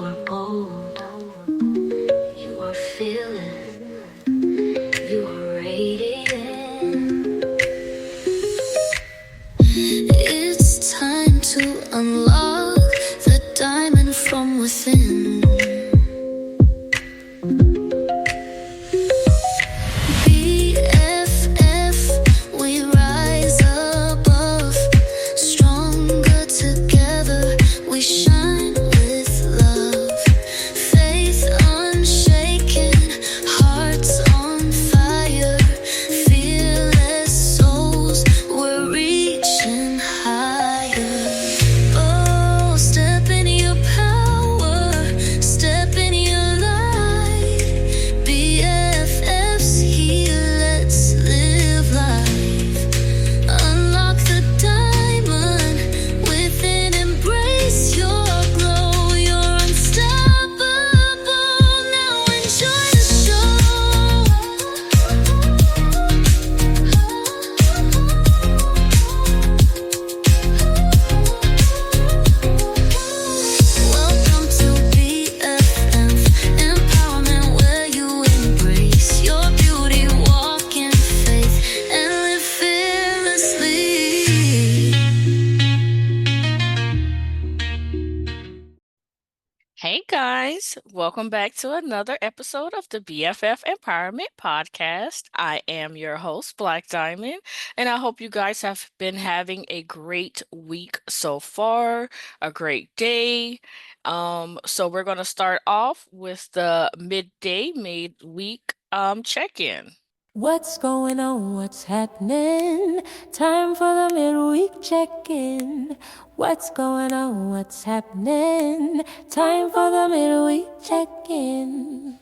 are bold, you are fearless, you are radiant. It's time to unlock the diamond from within. BFF, we rise above, stronger together, we shine with love. Faith unshaken, hearts on fire, fearless souls, we're reaching higher. Oh, step in your power, step in your light. BFFs here, let's live life. Unlock the diamond within, embrace your glow. You're unstoppable. Now enjoy the show. Welcome to BFF Empowerment, where you embrace your beauty, walk in faith, and live fearlessly. Hey guys, welcome back to another episode of the BFF Empowerment Podcast. I am your host, Blaque Diamond, and I hope you guys have been having a great week so far, a great day. So we're gonna start off with the midday midweek check-in. What's going on? What's happening? Time for the midweek check-in. What's going on? What's happening? Time for the midweek check-in.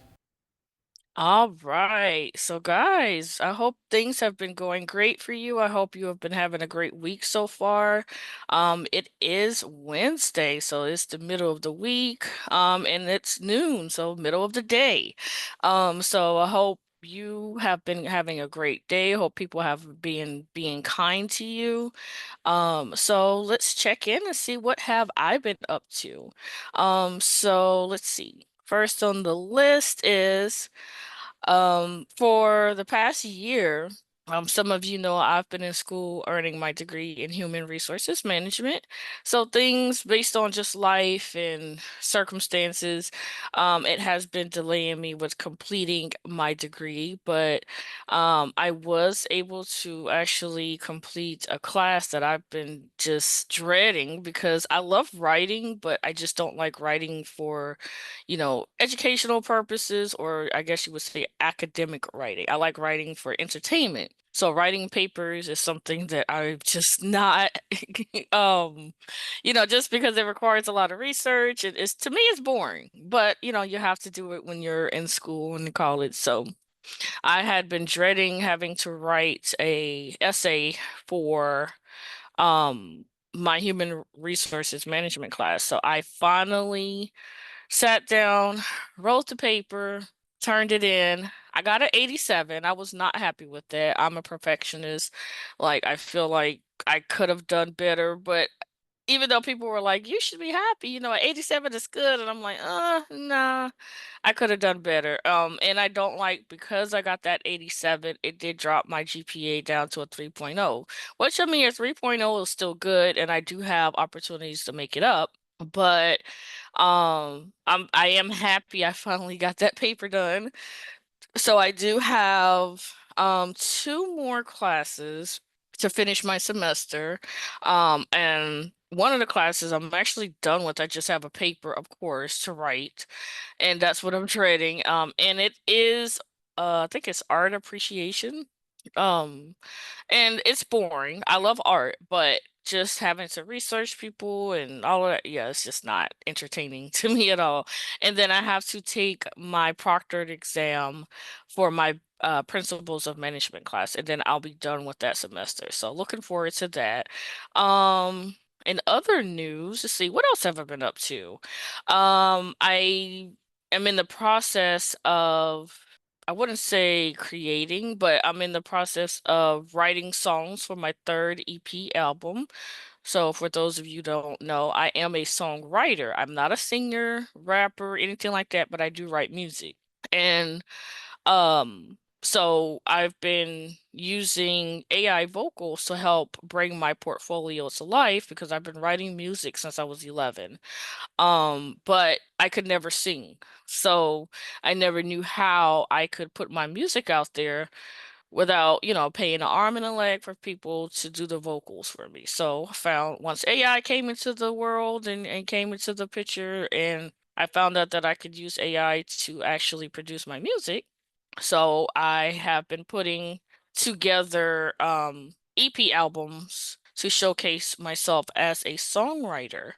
All right. So, guys, I hope things have been going great for you. I hope you have been having a great week so far. It is Wednesday, so it's the middle of the week. And it's noon, so middle of the day. So I hope you have been having a great day. Hope people have been being kind to you. So let's check in and see what have I been up to. So let's see. First on the list is for the past year, some of you know I've been in school earning my degree in human resources management. So things based on just life and circumstances, it has been delaying me with completing my degree, but I was able to actually complete a class that I've been just dreading because I love writing, but I just don't like writing for educational purposes, or I guess you would say academic writing. I like writing for entertainment. So writing papers is something that I'm just not, just because it requires a lot of research. To me, it's boring, but you have to do it when you're in school and in college. So I had been dreading having to write a essay for my human resources management class. So I finally sat down, wrote the paper, turned it in. I got an 87. I was not happy with that. I'm a perfectionist. Like, I feel like I could have done better, but even though people were like, you should be happy, an 87 is good. And I'm like, nah, I could have done better. And I don't like, because I got that 87, it did drop my GPA down to a 3.0, which I mean, a 3.0 is still good, and I do have opportunities to make it up. But I am happy I finally got that paper done. So I do have two more classes to finish my semester. And one of the classes I'm actually done with. I just have a paper, of course, to write, and that's what I'm dreading. And it is I think it's art appreciation. Um and it's boring. I love art, but just having to research people and all of that, yeah, it's just not entertaining to me at all. And then I have to take my proctored exam for my principles of management class, and then I'll be done with that semester. So looking forward to that. In other news, let's see, what else have I been up to? I am in the process of, I wouldn't say creating, but I'm in the process of writing songs for my third EP album. So for those of you who don't know, I am a songwriter. I'm not a singer, rapper, anything like that, but I do write music. And so I've been using AI vocals to help bring my portfolio to life because I've been writing music since I was 11. But I could never sing. So I never knew how I could put my music out there without, paying an arm and a leg for people to do the vocals for me. So I found once AI came into the world and came into the picture, and I found out that I could use AI to actually produce my music. So I have been putting together EP albums to showcase myself as a songwriter.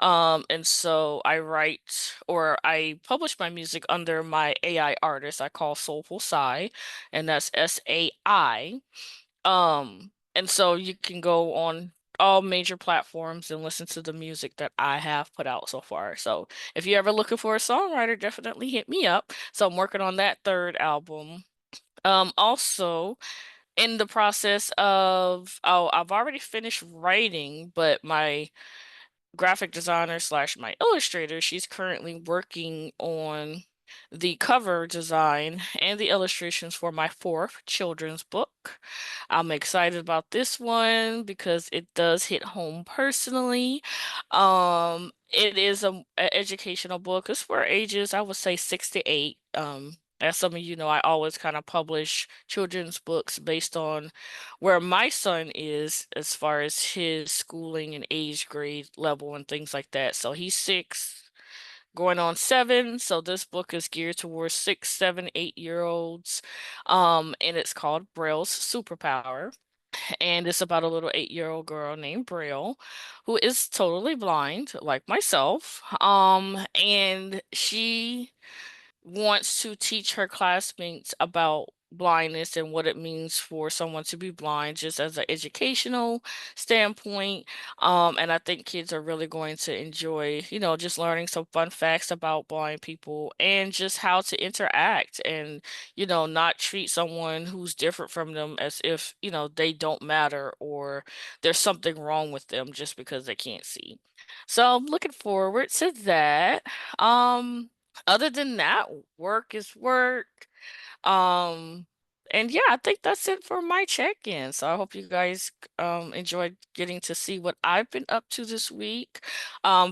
And so I write or I publish my music under my AI artist I call Soulful Sai, and that's SAI. And so you can go on all major platforms and listen to the music that I have put out so far. So if you're ever looking for a songwriter, definitely hit me up. So I'm working on that third album. Also in the process of, I've already finished writing, but my graphic designer slash my illustrator, she's currently working on the cover design and the illustrations for my fourth children's book. I'm excited about this one because it does hit home personally. It is a educational book. It's for ages, I would say 6 to 8. As some of you know, I always kind of publish children's books based on where my son is as far as his schooling and age grade level and things like that. So he's 6, going on 7. So this book is geared towards 6, 7, 8-year olds. And it's called Braille's Superpower. And it's about a little 8-year-old girl named Braille who is totally blind, like myself. And she wants to teach her classmates about blindness and what it means for someone to be blind, just as an educational standpoint. And I think kids are really going to enjoy, just learning some fun facts about blind people and just how to interact and, not treat someone who's different from them as if, they don't matter or there's something wrong with them just because they can't see. So I'm looking forward to that. Other than that, work is work. Um, and yeah, I think that's it for my check-in. So I hope you guys enjoyed getting to see what I've been up to this week.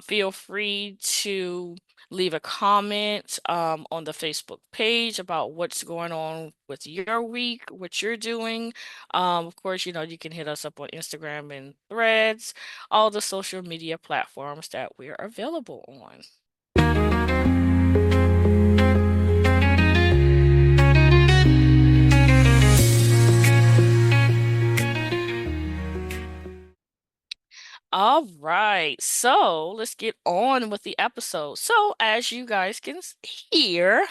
Feel free to leave a comment on the Facebook page about what's going on with your week, what you're doing. Of course, you can hit us up on Instagram and Threads, all the social media platforms that we're available on. All right, so let's get on with the episode. So, as you guys can hear,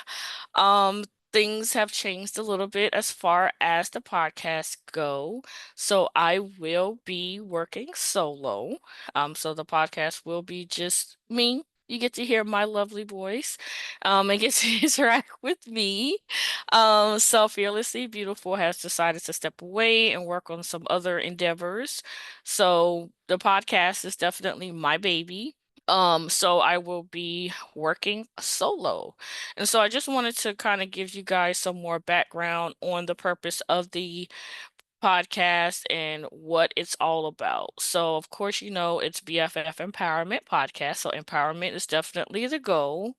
um, things have changed a little bit as far as the podcast go. So I will be working solo. So the podcast will be just me. You get to hear my lovely voice, and get to interact with me. So Fearlessly Beautiful has decided to step away and work on some other endeavors. So the podcast is definitely my baby. So I will be working solo. And so I just wanted to kind of give you guys some more background on the purpose of the podcast and what it's all about. So of course, it's BFF Empowerment Podcast. So empowerment is definitely the goal.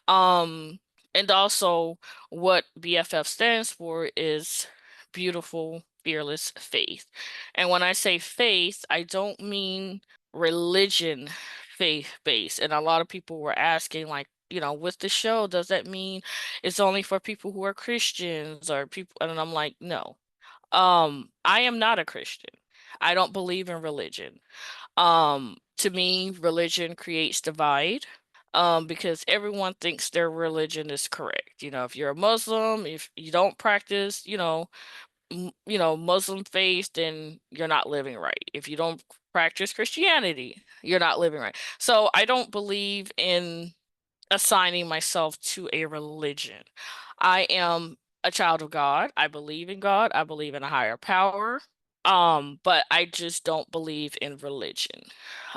Um, and also what BFF stands for is beautiful, fearless faith. And when I say faith, I don't mean religion faith based. And a lot of people were asking, like, with the show, does that mean it's only for people who are Christians or people? And I'm like, no. I am not a Christian. I don't believe in religion. To me, religion creates divide, because everyone thinks their religion is correct. If you're a Muslim, if you don't practice, Muslim faith, then you're not living right. If you don't practice Christianity, you're not living right. So I don't believe in assigning myself to a religion. I am a child of God. I believe in God. I believe in a higher power. But I just don't believe in religion.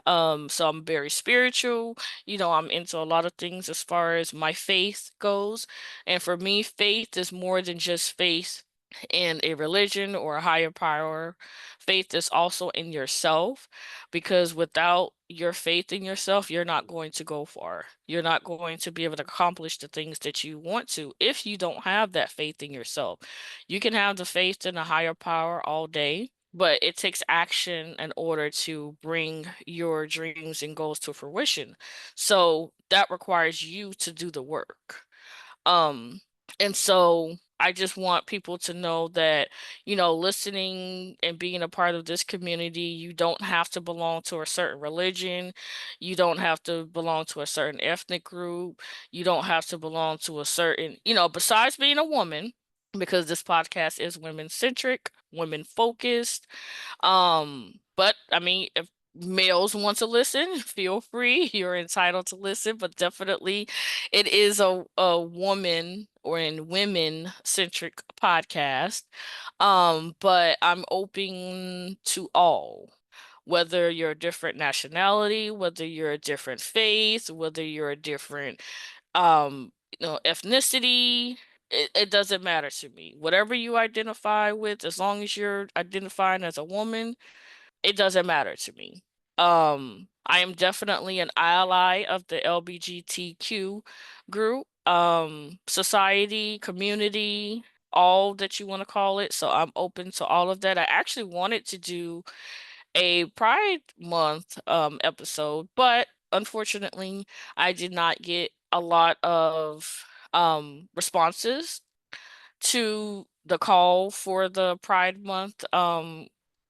So I'm very spiritual. I'm into a lot of things as far as my faith goes. And for me, faith is more than just faith in a religion or a higher power. Faith is also in yourself, because without your faith in yourself, you're not going to go far. You're not going to be able to accomplish the things that you want to if you don't have that faith in yourself. You can have the faith in a higher power all day, but it takes action in order to bring your dreams and goals to fruition. So that requires you to do the work. Um, and so I just want people to know that, listening and being a part of this community, you don't have to belong to a certain religion. You don't have to belong to a certain ethnic group. You don't have to belong to a certain, besides being a woman, because this podcast is women centric, women focused. But I mean, if males want to listen, feel free. You're entitled to listen, but definitely it is a woman or in women centric podcast. But I'm open to all. Whether you're a different nationality, whether you're a different faith, whether you're a different ethnicity, it doesn't matter to me. Whatever you identify with, as long as you're identifying as a woman, it doesn't matter to me. I am definitely an ally of the LGBTQ group, society, community, all that you want to call it. So I'm open to all of that. I actually wanted to do a Pride Month episode, but unfortunately, I did not get a lot of responses to the call for the Pride Month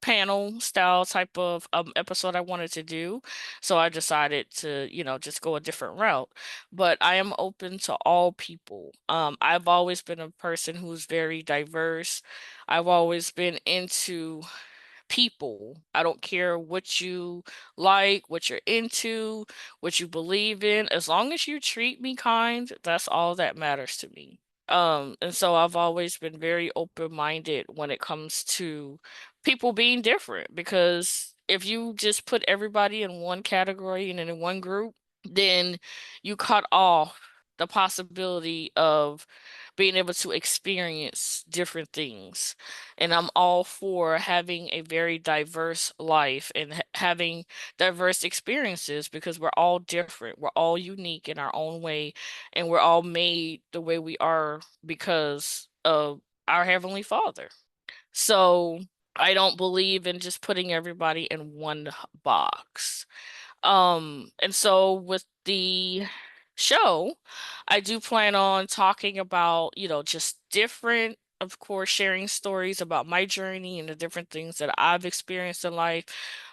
panel style type of episode I wanted to do. So I decided to, just go a different route. But I am open to all people. I've always been a person who's very diverse. I've always been into people. I don't care what you like, what you're into, what you believe in. As long as you treat me kind, that's all that matters to me. And so I've always been very open-minded when it comes to people being different, because if you just put everybody in one category and in one group, then you cut off the possibility of being able to experience different things. And I'm all for having a very diverse life and having diverse experiences, because we're all different. We're all unique in our own way, and we're all made the way we are because of our Heavenly Father. So I don't believe in just putting everybody in one box. And so with the show, I do plan on talking about, just different, of course, sharing stories about my journey and the different things that I've experienced in life,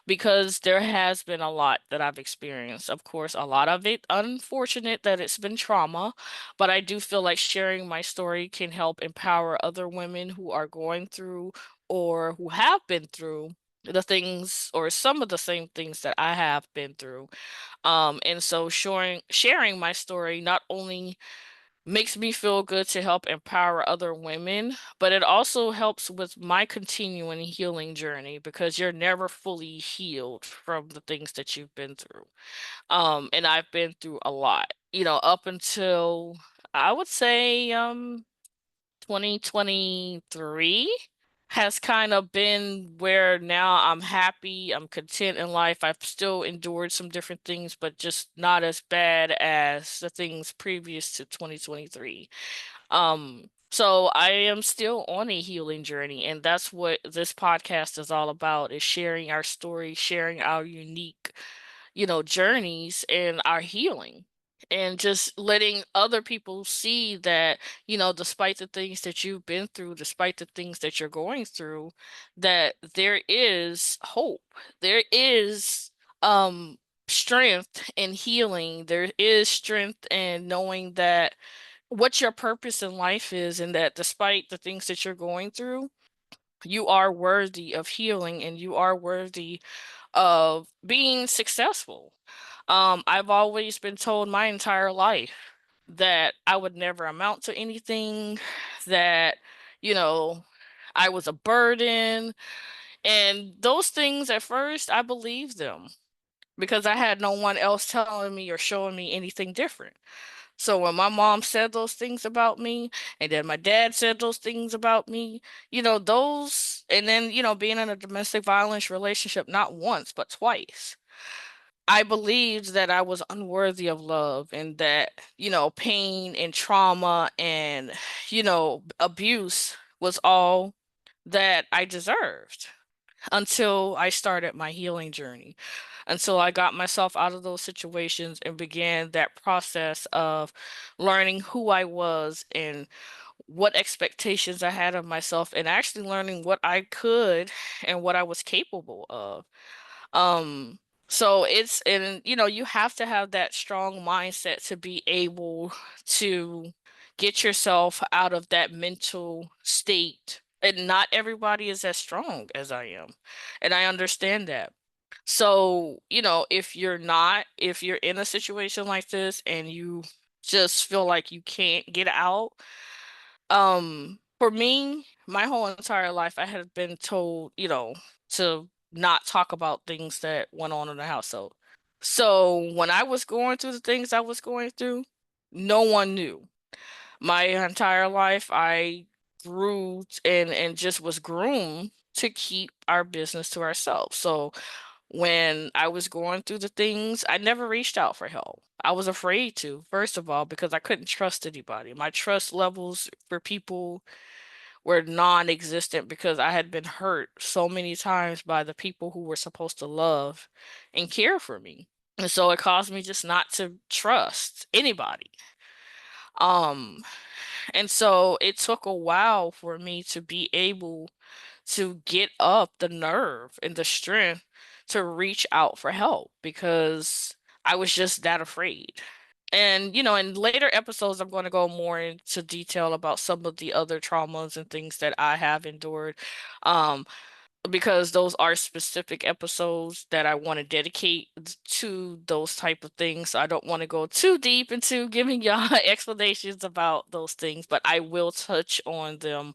because there has been a lot that I've experienced. Of course, a lot of it unfortunate that it's been trauma, but I do feel like sharing my story can help empower other women who are going through or who have been through the things or some of the same things that I have been through. And so sharing my story not only makes me feel good to help empower other women, but it also helps with my continuing healing journey, because you're never fully healed from the things that you've been through. And I've been through a lot, up until I would say 2023 has kind of been where now I'm happy, I'm content in life. I've still endured some different things, but just not as bad as the things previous to 2023. So I am still on a healing journey, and that's what this podcast is all about, is sharing our story, sharing our unique, journeys and our healing. And just letting other people see that, despite the things that you've been through, despite the things that you're going through, that there is hope. There is um strength in healing. There is strength in knowing that what your purpose in life is, and that despite the things that you're going through, you are worthy of healing and you are worthy of being successful. I've always been told my entire life that I would never amount to anything, that, you know, I was a burden, And those things at first, I believed them because I had no one else telling me or showing me anything different. So when my mom said those things about me, and then my dad said those things about me, those, and then, being in a domestic violence relationship not once, but twice, I believed that I was unworthy of love and that, pain and trauma and, abuse was all that I deserved until I started my healing journey, until I got myself out of those situations and began that process of learning who I was and what expectations I had of myself and actually learning what I could and what I was capable of. Um, so and you have to have that strong mindset to be able to get yourself out of that mental state. And not everybody is as strong as I am. And I understand that. So, if you're in a situation like this and you just feel like you can't get out, for me, my whole entire life, I had been told, to not talk about things that went on in the household. So when I was going through the things I was going through, no one knew. My entire life, I grew and just was groomed to keep our business to ourselves. So when I was going through the things, I never reached out for help. I was afraid to, first of all, because I couldn't trust anybody. My trust levels for people were non-existent because I had been hurt so many times by the people who were supposed to love and care for me. And so it caused me just not to trust anybody. Um, and so it took a while for me to be able to get up the nerve and the strength to reach out for help because I was just that afraid. And, in later episodes, I'm going to go more into detail about some of the other traumas and things that I have endured. Um, because those are specific episodes that I want to dedicate to those type of things. So I don't want to go too deep into giving y'all explanations about those things, but I will touch on them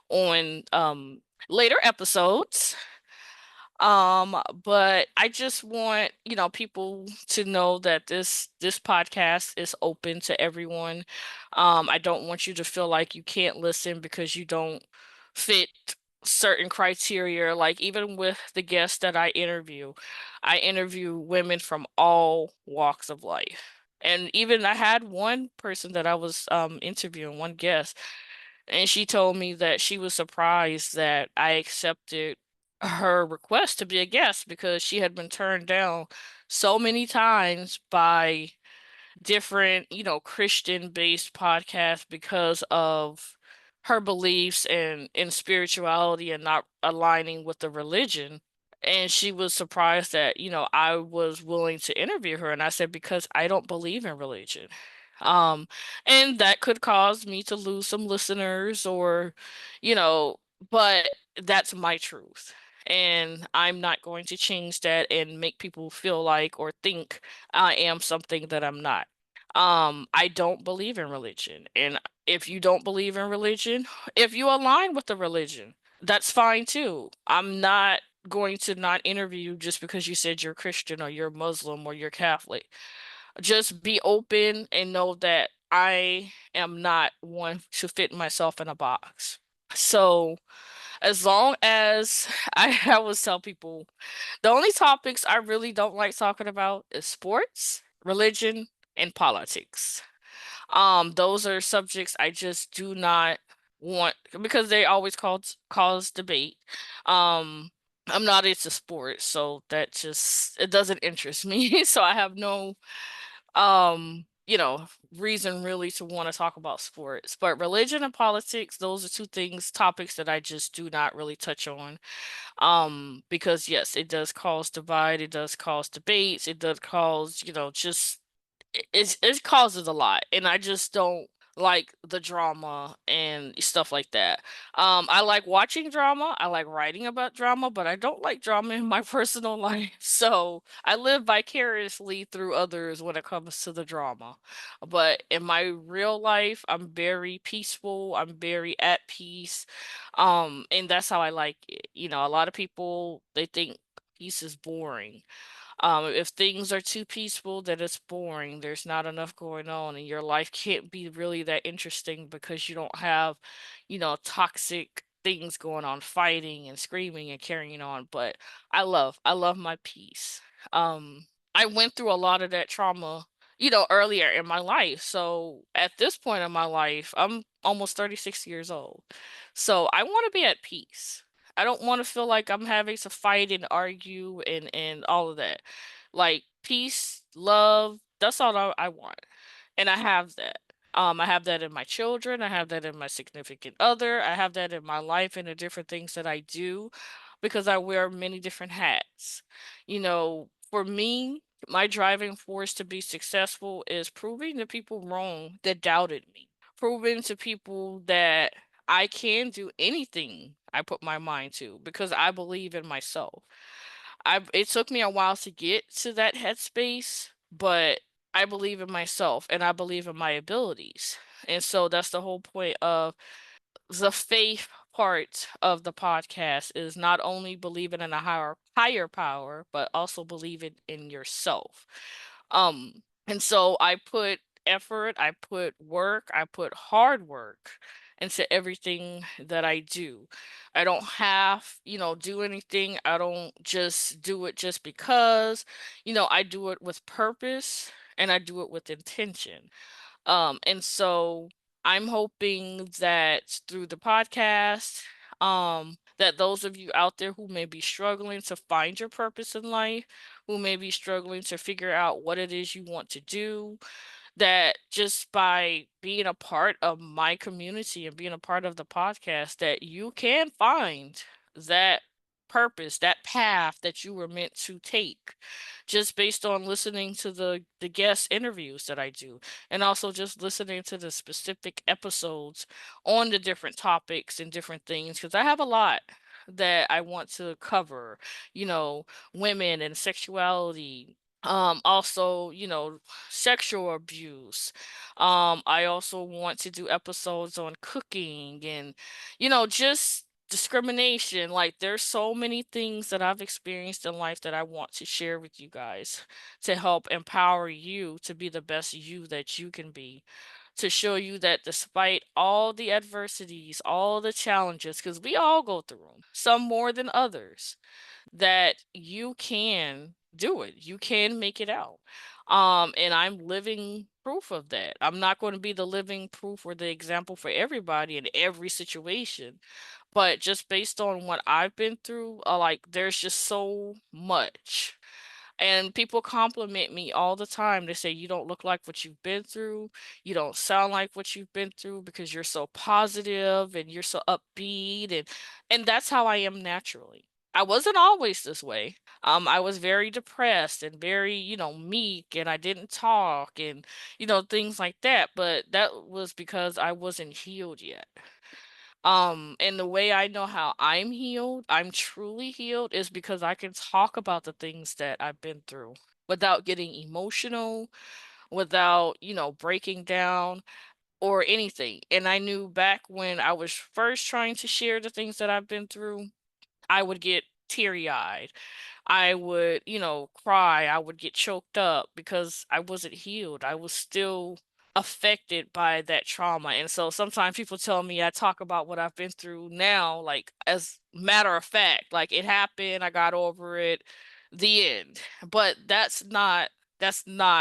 on later episodes. But I just want, people to know that this podcast is open to everyone. I don't want you to feel like you can't listen because you don't fit certain criteria. Like even with the guests that I interview women from all walks of life. And even I had one person that I was interviewing, one guest, and she told me that she was surprised that I accepted her request to be a guest because she had been turned down so many times by different, Christian-based podcasts because of her beliefs and in spirituality and not aligning with the religion. And she was surprised that, I was willing to interview her. And I said, because I don't believe in religion. Um, and that could cause me to lose some listeners or, you know, but that's my truth. And I'm not going to change that and make people feel like or think I am something that I'm not. I don't believe in religion. And if you don't believe in religion, if you align with the religion, that's fine too. I'm not going to not interview you just because you said you're Christian or you're Muslim or you're Catholic. Just be open and know that I am not one to fit myself in a box. So as long as I always tell people the only topics I really don't like talking about is sports, religion, and politics. Those are subjects I just do not want because they always cause debate. Um, I'm not into sports, so that just it doesn't interest me. So I have no reason really to want to talk about sports. But religion and politics, those are two topics that I just do not really touch on. Because yes, it does cause divide, it does cause debates, it does cause, just it causes a lot. And I just don't like the drama and stuff like that. I like watching drama. I like writing about drama, but I don't like drama in my personal life. So I live vicariously through others when it comes to the drama. But in my real life, I'm very peaceful. I'm very at peace. And that's how I like it. A lot of people, they think peace is boring. If things are too peaceful, then it's boring. There's not enough going on, and your life can't be really that interesting because you don't have, toxic things going on, fighting and screaming and carrying on. But I love my peace. I went through a lot of that trauma, earlier in my life. So at this point in my life, I'm almost 36 years old. So I want to be at peace. I don't want to feel like I'm having to fight and argue and all of that. Like peace, love, that's all I want. And I have that. I have that in my children, I have that in my significant other, I have that in my life and the different things that I do because I wear many different hats. For me, my driving force to be successful is proving to people wrong that doubted me, proving to people that I can do anything I put my mind to because I believe in myself. It took me a while to get to that headspace, but I believe in myself and I believe in my abilities. And so that's the whole point of the faith part of the podcast is not only believing in a higher power, but also believing in yourself. And so I put effort, I put work, I put hard work into everything that I do. I don't do anything. I don't just do it just because. I do it with purpose and I do it with intention. And so I'm hoping that through the podcast, that those of you out there who may be struggling to find your purpose in life, who may be struggling to figure out what it is you want to do, that just by being a part of my community and being a part of the podcast, that you can find that purpose, that path that you were meant to take, just based on listening to the guest interviews that I do, and also just listening to the specific episodes on the different topics and different things, because I have a lot that I want to cover, you know, women and sexuality, also, sexual abuse. I also want to do episodes on cooking and, just discrimination. Like, there's so many things that I've experienced in life that I want to share with you guys to help empower you to be the best you that you can be. To show you that despite all the adversities, all the challenges, because we all go through them, some more than others, that you can do it. You can make it out. And I'm living proof of that. I'm not going to be the living proof or the example for everybody in every situation, but just based on what I've been through, like there's just so much. And people compliment me all the time. They say, you don't look like what you've been through. You don't sound like what you've been through because you're so positive and you're so upbeat. And that's how I am naturally. I wasn't always this way. I was very depressed and very, meek, and I didn't talk and, things like that. But that was because I wasn't healed yet. And the way I know how I'm healed, I'm truly healed, is because I can talk about the things that I've been through without getting emotional, without, breaking down or anything. And I knew back when I was first trying to share the things that I've been through, I would get teary-eyed. I would, cry. I would get choked up because I wasn't healed. I was still affected by that trauma. And so sometimes people tell me I talk about what I've been through now, like as matter of fact, like it happened, I got over it, the end. But that's not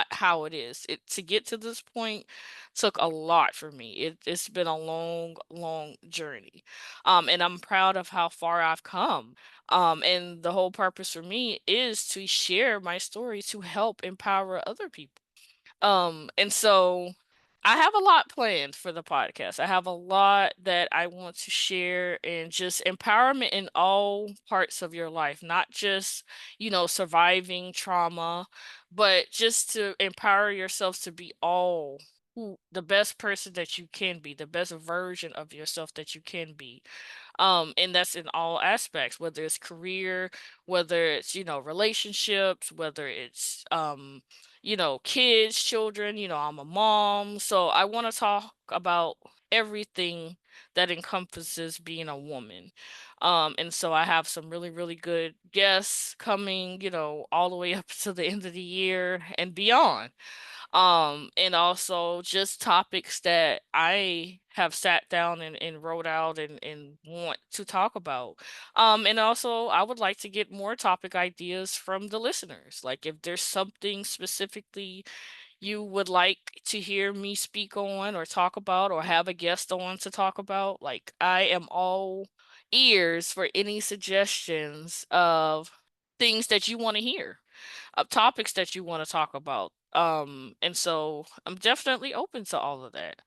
how it is. It to get to this point took a lot for me. It's been a long, long journey. And I'm proud of how far I've come. And the whole purpose for me is to share my story to help empower other people. And so I have a lot planned for the podcast. I have a lot that I want to share and just empowerment in all parts of your life, not just, surviving trauma, but just to empower yourselves to be all the best person that you can be, the best version of yourself that you can be. And that's in all aspects, whether it's career, whether it's, relationships, whether it's, kids, children. I'm a mom, so I want to talk about everything that encompasses being a woman. And so I have some really, really good guests coming, all the way up to the end of the year and beyond. And also just topics that I have sat down and wrote out and want to talk about. And also I would like to get more topic ideas from the listeners. Like if there's something specifically you would like to hear me speak on or talk about or have a guest on to talk about, like I am all ears for any suggestions of things that you want to hear, of topics that you want to talk about. And so I'm definitely open to all of that.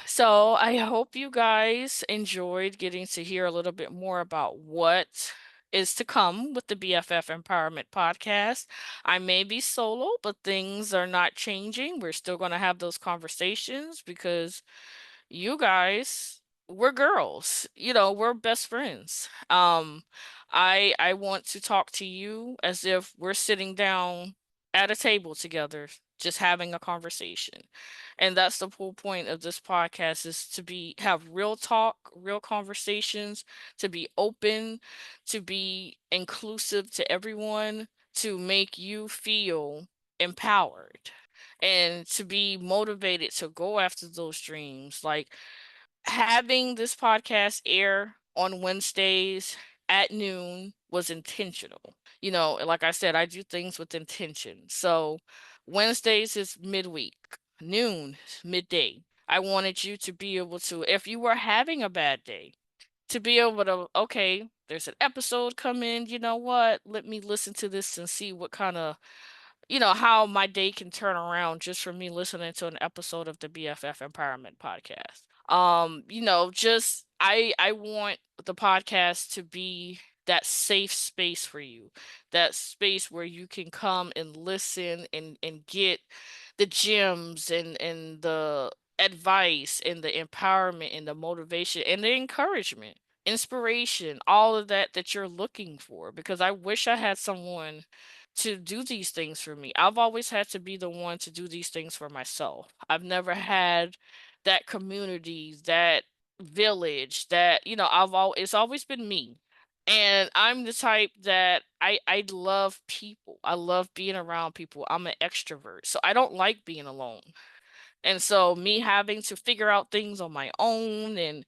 So I hope you guys enjoyed getting to hear a little bit more about what is to come with the BFF Empowerment Podcast. I may be solo, but things are not changing. We're still going to have those conversations because you guys, we're girls. We're best friends. I want to talk to you as if we're sitting down at a table together, just having a conversation. And that's the whole point of this podcast, is to have real talk, real conversations, to be open, to be inclusive to everyone, to make you feel empowered and to be motivated to go after those dreams. Like having this podcast air on Wednesdays at noon was intentional. Like I said, I do things with intention. So Wednesdays is midweek, noon, midday. I wanted you to be able to, if you were having a bad day, to be able to, okay, there's an episode coming, you know what? Let me listen to this and see what kind of, how my day can turn around just from me listening to an episode of the BFF Empowerment Podcast. Just I want the podcast to be that safe space for you, that space where you can come and listen and get the gems and the advice and the empowerment and the motivation and the encouragement, inspiration, all of that you're looking for. Because I wish I had someone to do these things for me. I've always had to be the one to do these things for myself. I've never had that community, that village, that it's always been me. And I'm the type that I love people. I love being around people. I'm an extrovert. So I don't like being alone. And so me having to figure out things on my own and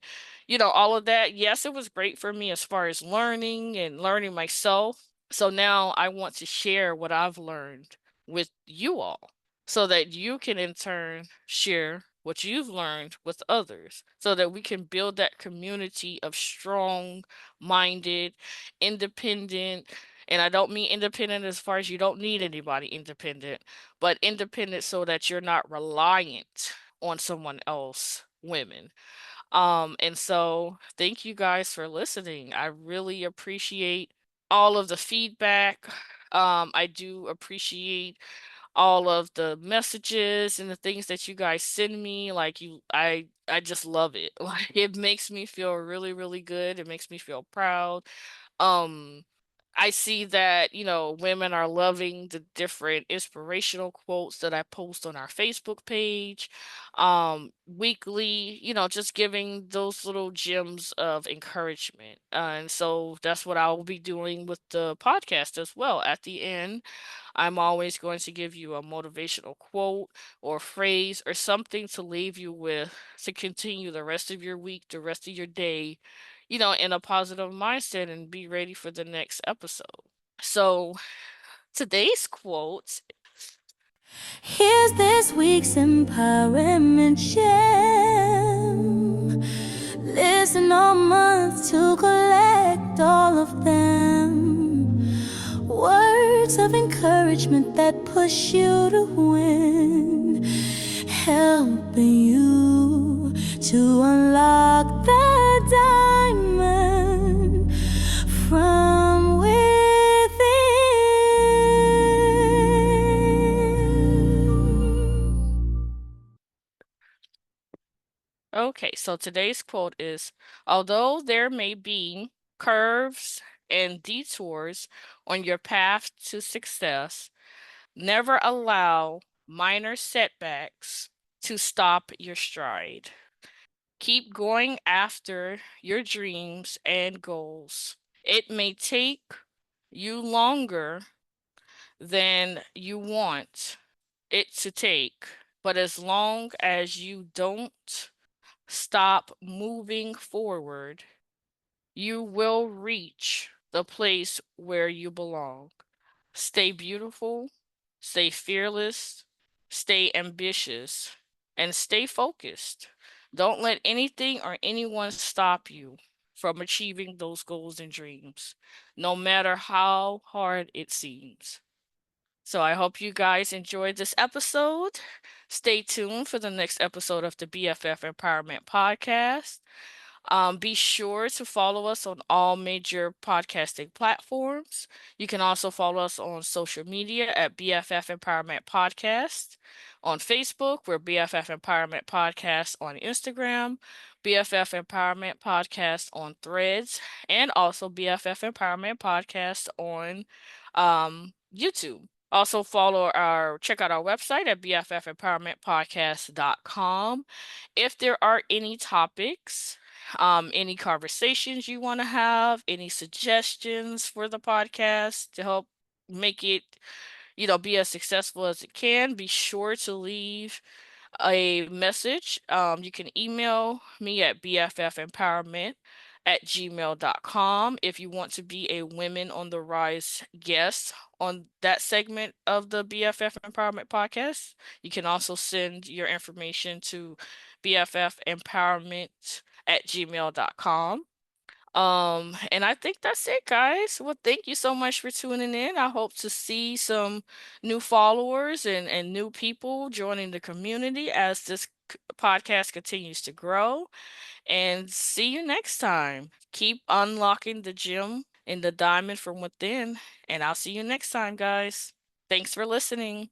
all of that, yes, it was great for me as far as learning and learning myself. So now I want to share what I've learned with you all so that you can in turn share what you've learned with others so that we can build that community of strong minded, independent, and I don't mean independent as far as you don't need anybody independent, but independent so that you're not reliant on someone else, women. And so thank you guys for listening. I really appreciate all of the feedback. I do appreciate all of the messages and the things that you guys send me. Like I just love it. Like it makes me feel really, really good. It makes me feel proud. Um, I see that, women are loving the different inspirational quotes that I post on our Facebook page, weekly, just giving those little gems of encouragement. And so that's what I will be doing with the podcast as well. At the end, I'm always going to give you a motivational quote or phrase or something to leave you with to continue the rest of your week, the rest of your day, in a positive mindset and be ready for the next episode. So today's quote. Here's this week's empowerment gem. Listen all month to collect all of them. Words of encouragement that push you to win, helping you to unlock the diamond from within. Okay, so today's quote is, although there may be curves and detours on your path to success, never allow minor setbacks to stop your stride. Keep going after your dreams and goals. It may take you longer than you want it to take, but as long as you don't stop moving forward, you will reach the place where you belong. Stay beautiful, stay fearless, stay ambitious, and stay focused. Don't let anything or anyone stop you from achieving those goals and dreams, no matter how hard it seems. So I hope you guys enjoyed this episode. Stay tuned for the next episode of the BFF Empowerment Podcast. Be sure to follow us on all major podcasting platforms. You can also follow us on social media at BFF Empowerment Podcast. On Facebook, we're BFF Empowerment Podcast on Instagram, BFF Empowerment Podcast on Threads, and also BFF Empowerment Podcast on YouTube. Also check out our website at bffempowermentpodcast.com. If there are any topics, any conversations you want to have, any suggestions for the podcast to help make it, be as successful as it can, be sure to leave a message. You can email me at bffempowerment@gmail.com if you want to be a Women on the Rise guest on that segment of the BFF Empowerment Podcast. You can also send your information to bffempowerment@gmail.com. And I think that's it, guys. Well, thank you so much for tuning in. I hope to see some new followers and new people joining the community as this podcast continues to grow. And see you next time. Keep unlocking the gem and the diamond from within. And I'll see you next time, guys. Thanks for listening.